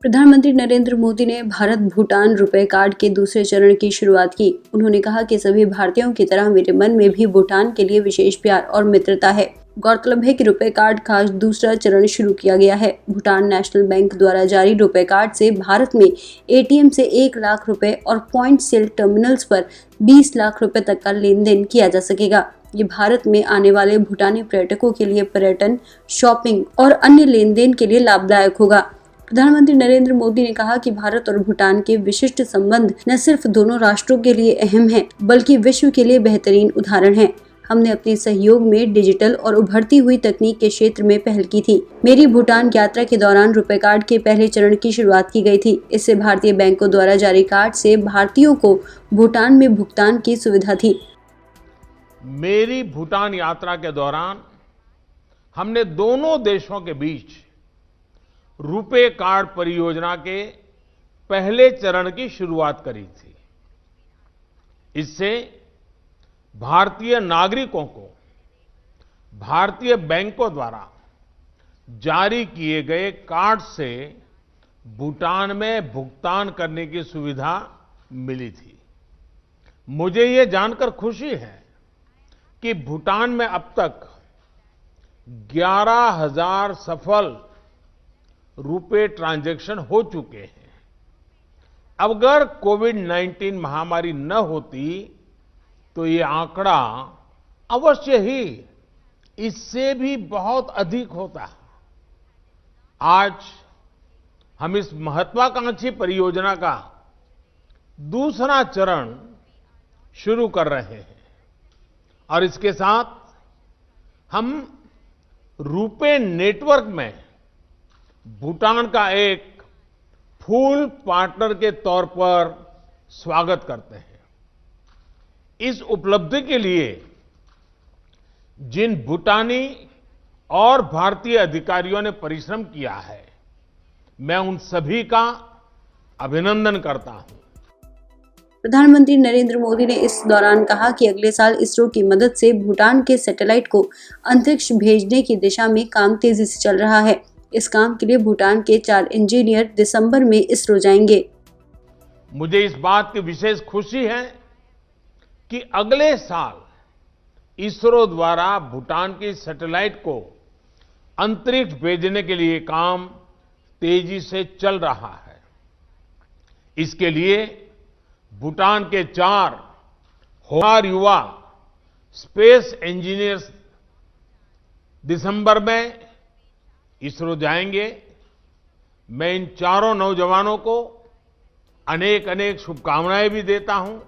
प्रधानमंत्री नरेंद्र मोदी ने भारत भूटान रुपए कार्ड के दूसरे चरण की शुरुआत की। उन्होंने कहा कि सभी भारतीयों की तरह मेरे मन में भी भूटान के लिए विशेष प्यार और मित्रता है। गौरतलब है कि रुपए कार्ड का दूसरा चरण शुरू किया गया है। भूटान नेशनल बैंक द्वारा जारी रुपए कार्ड से भारत में एटीएम से 1 लाख रुपए और पॉइंट सेल टर्मिनल्स पर 20 लाख रुपए तक का लेन देन किया जा सकेगा। ये भारत में आने वाले भूटानी पर्यटकों के लिए पर्यटन, शॉपिंग और अन्य लेन देन के लिए लाभदायक होगा। प्रधानमंत्री नरेंद्र मोदी ने कहा कि भारत और भूटान के विशिष्ट संबंध न सिर्फ दोनों राष्ट्रों के लिए अहम हैं, बल्कि विश्व के लिए बेहतरीन उदाहरण हैं। हमने अपने सहयोग में डिजिटल और उभरती हुई तकनीक के क्षेत्र में पहल की थी। मेरी भूटान यात्रा के दौरान रुपए कार्ड के पहले चरण की शुरुआत की गई थी। इससे भारतीय बैंकों द्वारा जारी कार्ड से भारतीयों को भूटान में भुगतान की सुविधा थी। मेरी भूटान यात्रा के दौरान हमने दोनों देशों के बीच रुपे कार्ड परियोजना के पहले चरण की शुरुआत करी थी। इससे भारतीय नागरिकों को भारतीय बैंकों द्वारा जारी किए गए कार्ड से भूटान में भुगतान करने की सुविधा मिली थी। मुझे ये जानकर खुशी है कि भूटान में अब तक 11,000 सफल रुपे ट्रांजैक्शन हो चुके हैं। अगर कोविड-19 महामारी न होती तो ये आंकड़ा अवश्य ही इससे भी बहुत अधिक होता। आज हम इस महत्वाकांक्षी परियोजना का दूसरा चरण शुरू कर रहे हैं और इसके साथ हम रुपे नेटवर्क में भूटान का एक फुल पार्टनर के तौर पर स्वागत करते हैं। इस उपलब्धि के लिए जिन भूटानी और भारतीय अधिकारियों ने परिश्रम किया है, मैं उन सभी का अभिनंदन करता हूं। प्रधानमंत्री नरेंद्र मोदी ने इस दौरान कहा कि अगले साल इसरो की मदद से भूटान के सैटेलाइट को अंतरिक्ष भेजने की दिशा में काम तेजी से चल रहा है। इस काम के लिए भूटान के 4 इंजीनियर दिसंबर में इसरो जाएंगे। मुझे इस बात की विशेष खुशी है कि अगले साल इसरो द्वारा भूटान की सैटेलाइट को अंतरिक्ष भेजने के लिए काम तेजी से चल रहा है। इसके लिए भूटान के 4 होनहार युवा स्पेस इंजीनियर्स दिसंबर में इसरो जाएंगे। मैं इन चारों नौजवानों को अनेक अनेक शुभकामनाएं भी देता हूं।